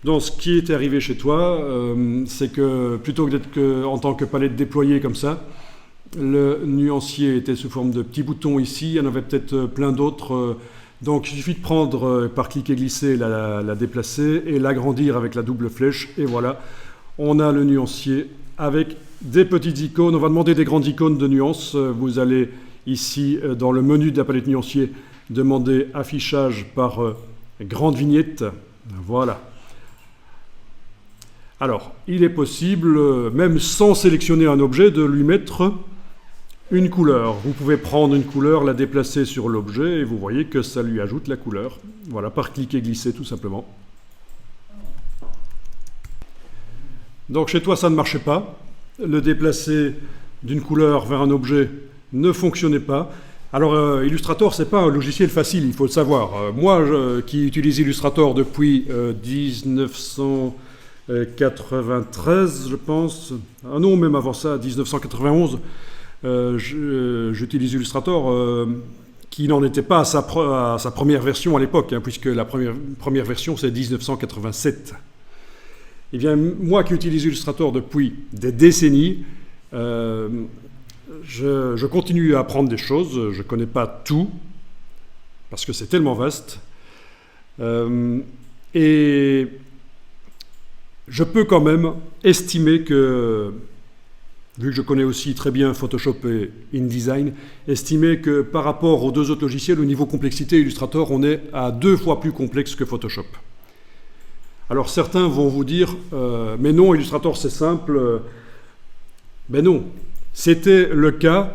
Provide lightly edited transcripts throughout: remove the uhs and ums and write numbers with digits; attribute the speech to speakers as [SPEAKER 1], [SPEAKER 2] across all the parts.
[SPEAKER 1] Donc, ce qui est arrivé chez toi, c'est que plutôt que d'être en tant que palette déployée comme ça, le nuancier était sous forme de petits boutons ici. Il y en avait peut-être plein d'autres. Donc, il suffit de prendre par clic et glisser, la déplacer et l'agrandir avec la double flèche. Et voilà, on a le nuancier avec des petites icônes. On va demander des grandes icônes de nuances. Vous allez ici, dans le menu de la palette nuancier, demander affichage par grande vignette. Voilà. Alors, il est possible, même sans sélectionner un objet, de lui mettre une couleur. Vous pouvez prendre une couleur, la déplacer sur l'objet et vous voyez que ça lui ajoute la couleur. Voilà, par clic et glisser tout simplement. Donc chez toi, ça ne marchait pas. Le déplacer d'une couleur vers un objet ne fonctionnait pas. Alors Illustrator, c'est pas un logiciel facile, il faut le savoir. Moi, qui utilise Illustrator depuis 1993, je pense. Ah non, même avant ça, 1991. J'utilise Illustrator qui n'en était pas à sa première version à l'époque, puisque la première version, c'est 1987. Eh bien, moi qui utilise Illustrator depuis des décennies, je continue à apprendre des choses. Je ne connais pas tout, parce que c'est tellement vaste. Et je peux quand même estimer que, vu que je connais aussi très bien Photoshop et InDesign, estimer que par rapport aux deux autres logiciels, au niveau complexité, Illustrator, on est à 2 fois plus complexe que Photoshop. Alors certains vont vous dire mais non, Illustrator c'est simple. Mais non, c'était le cas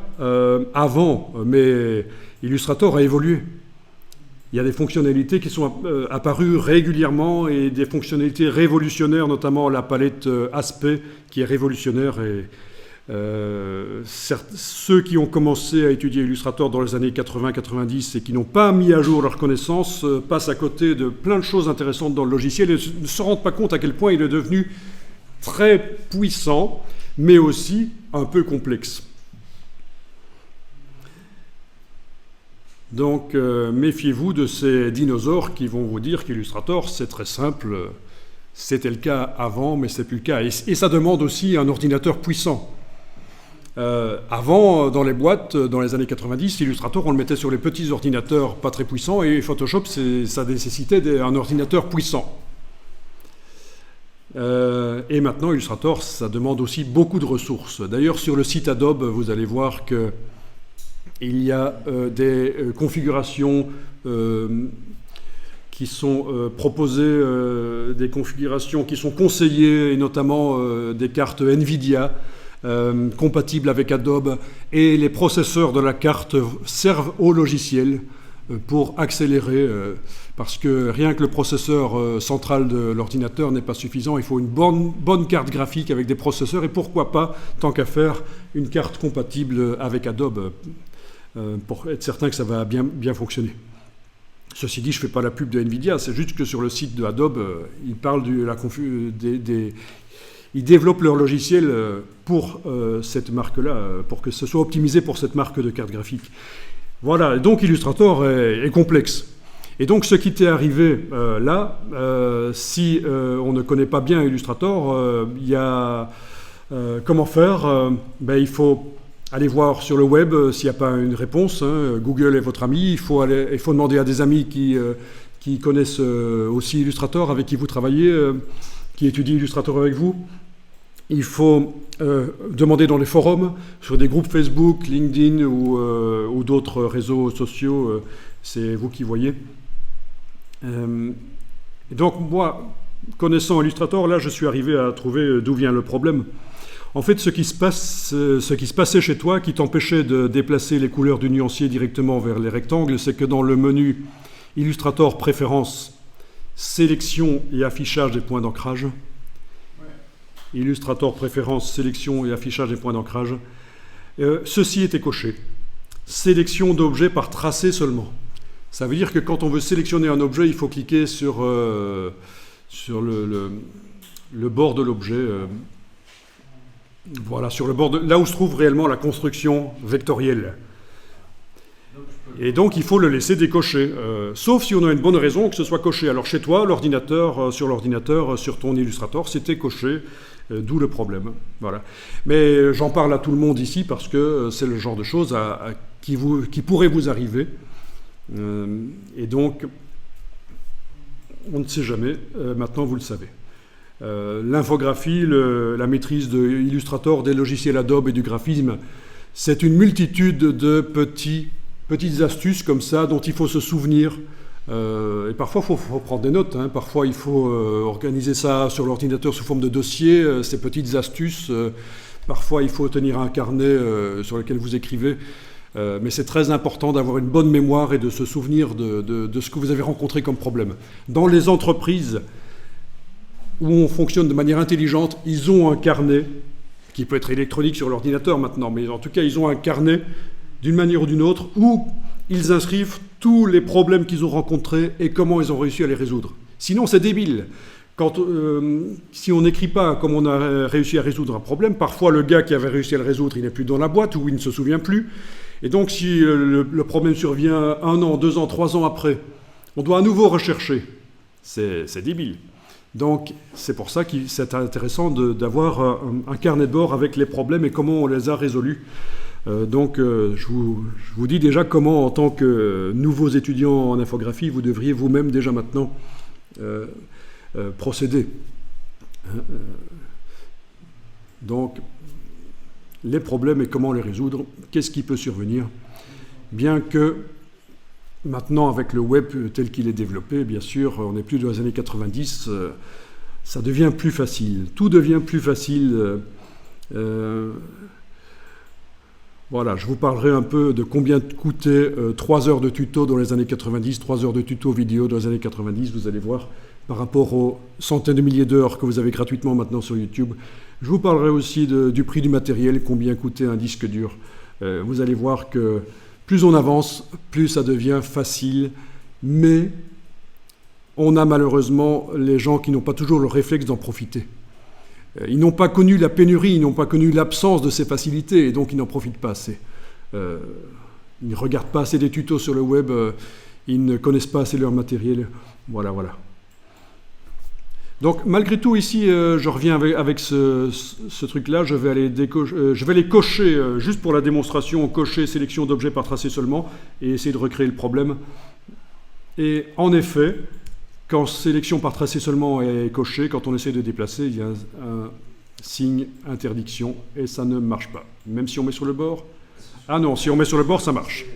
[SPEAKER 1] avant, mais Illustrator a évolué. Il y a des fonctionnalités qui sont apparues régulièrement et des fonctionnalités révolutionnaires, notamment la palette Aspect qui est révolutionnaire. Et ceux qui ont commencé à étudier Illustrator dans les années 80-90 et qui n'ont pas mis à jour leurs connaissances passent à côté de plein de choses intéressantes dans le logiciel et ne se rendent pas compte à quel point il est devenu très puissant, mais aussi un peu complexe. Donc méfiez-vous de ces dinosaures qui vont vous dire qu'Illustrator c'est très simple, c'était le cas avant mais c'est plus le cas. Et ça demande aussi un ordinateur puissant. Avant, dans les boîtes, dans les années 90, Illustrator, on le mettait sur les petits ordinateurs pas très puissants, et Photoshop, ça nécessitait un ordinateur puissant. Et maintenant, Illustrator, ça demande aussi beaucoup de ressources. D'ailleurs, sur le site Adobe, vous allez voir qu'il y a des configurations qui sont proposées, des configurations qui sont conseillées, et notamment des cartes NVIDIA, compatible avec Adobe, et les processeurs de la carte servent au logiciel pour accélérer, parce que rien que le processeur central de l'ordinateur n'est pas suffisant, il faut une bonne carte graphique avec des processeurs, et pourquoi pas, tant qu'à faire, une carte compatible avec Adobe, pour être certain que ça va bien fonctionner. Ceci dit, je ne fais pas la pub de NVIDIA, c'est juste que sur le site de Adobe, ils parlent ils développent leur logiciel pour cette marque-là, pour que ce soit optimisé pour cette marque de carte graphique. Voilà, donc Illustrator est complexe. Et donc ce qui t'est arrivé là, si on ne connaît pas bien Illustrator, il y a comment faire, il faut aller voir sur le web s'il n'y a pas une réponse. Google est votre ami, il faut demander à des amis qui connaissent aussi Illustrator, avec qui vous travaillez, qui étudient Illustrator avec vous. Il faut demander dans les forums, sur des groupes Facebook, LinkedIn ou d'autres réseaux sociaux, c'est vous qui voyez. Et donc moi, connaissant Illustrator, là je suis arrivé à trouver d'où vient le problème. En fait, ce qui se passait chez toi, qui t'empêchait de déplacer les couleurs du nuancier directement vers les rectangles, c'est que dans le menu Illustrator Préférences, Sélection et affichage des points d'ancrage, Illustrator Préférences, sélection et affichage des points d'ancrage. Ceci était coché. Sélection d'objets par tracé seulement. Ça veut dire que quand on veut sélectionner un objet, il faut cliquer sur le bord de l'objet. Voilà, sur le bord là où se trouve réellement la construction vectorielle.
[SPEAKER 2] Donc je
[SPEAKER 1] Et donc, il faut le laisser décocher, sauf si on a une bonne raison que ce soit coché. Alors, chez toi, sur l'ordinateur, sur ton Illustrator, c'était coché, d'où le problème. Voilà. Mais j'en parle à tout le monde ici parce que c'est le genre de choses qui pourrait vous arriver. Et donc, on ne sait jamais. Maintenant, vous le savez. L'infographie, la maîtrise de Illustrator, des logiciels Adobe et du graphisme, c'est une multitude de petites astuces comme ça dont il faut se souvenir. Et parfois, il faut prendre des notes. Hein. Parfois, il faut organiser ça sur l'ordinateur sous forme de dossier, ces petites astuces. Parfois, il faut tenir un carnet sur lequel vous écrivez. Mais c'est très important d'avoir une bonne mémoire et de se souvenir de ce que vous avez rencontré comme problème. Dans les entreprises où on fonctionne de manière intelligente, ils ont un carnet, qui peut être électronique sur l'ordinateur maintenant, mais en tout cas, ils ont un carnet, d'une manière ou d'une autre, où ils inscrivent tous les problèmes qu'ils ont rencontrés et comment ils ont réussi à les résoudre. Sinon, c'est débile. Si on n'écrit pas comment on a réussi à résoudre un problème, parfois le gars qui avait réussi à le résoudre, il n'est plus dans la boîte ou il ne se souvient plus. Et donc, si le problème survient 1 an, 2 ans, 3 ans après, on doit à nouveau rechercher. C'est débile. Donc, c'est pour ça que c'est intéressant d'avoir un carnet de bord avec les problèmes et comment on les a résolus. Je vous dis déjà comment, en tant que nouveaux étudiants en infographie, vous devriez vous-même déjà maintenant procéder. Donc, les problèmes et comment les résoudre, qu'est-ce qui peut survenir, bien que maintenant, avec le web tel qu'il est développé, bien sûr, on n'est plus dans les années 90, ça devient plus facile. Tout devient plus facile. Voilà, je vous parlerai un peu de combien coûtaient 3 heures de tuto dans les années 90, 3 heures de tuto vidéo dans les années 90, vous allez voir, par rapport aux centaines de milliers d'heures que vous avez gratuitement maintenant sur YouTube. Je vous parlerai aussi du prix du matériel, combien coûtait un disque dur. Vous allez voir que plus on avance, plus ça devient facile, mais on a malheureusement les gens qui n'ont pas toujours le réflexe d'en profiter. Ils n'ont pas connu la pénurie, ils n'ont pas connu l'absence de ces facilités, et donc ils n'en profitent pas assez. Ils ne regardent pas assez des tutos sur le web, ils ne connaissent pas assez leur matériel. Voilà. Donc malgré tout ici, je reviens avec ce truc-là, je vais les cocher juste pour la démonstration, cocher sélection d'objets par tracé seulement et essayer de recréer le problème. Et en effet, quand sélection par tracé seulement est cochée, quand on essaie de déplacer, il y a un signe interdiction et ça ne marche pas. Même si on met sur le bord. Ah non, si on met sur le bord, ça marche.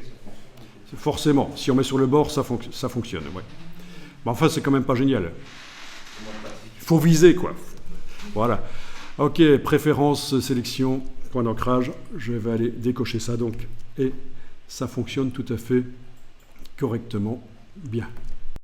[SPEAKER 1] Forcément, si on met sur le bord, ça fonctionne. Ouais. Mais enfin, c'est quand même pas génial. Il faut viser, quoi. Voilà. Ok, préférence, sélection, point d'ancrage. Je vais aller décocher ça, donc. Et ça fonctionne tout à fait correctement bien.